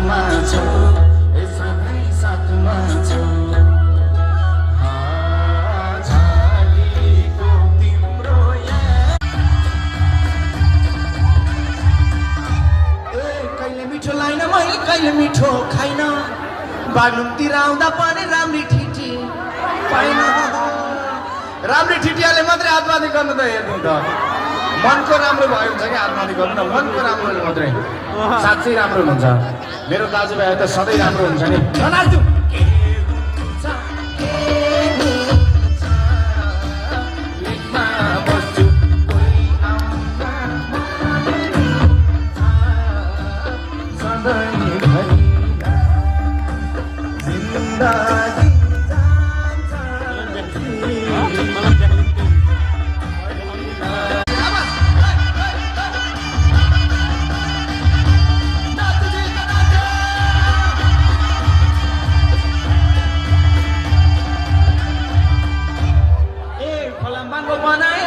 साथमा छौ सधैँ साथमा छौ झाडीको तिम्रो कहिले मिठो लाइन मैले कहिले मिठो खाइन बागलुङतिर आउँदा पनि राम्री ठिटी पाइन राम्री ठिटियाले मात्रै आत्महत्या गर्नु त हेर्नु त मनको राम्रो भयो हुन्छ कि आत्महत्या गर्नु न मनको राम्रो मात्रै साँच्चै राम्रो हुन्छ मेरो दाजुभाइ त सधैँ राम्रो हुन्छ नि बनाए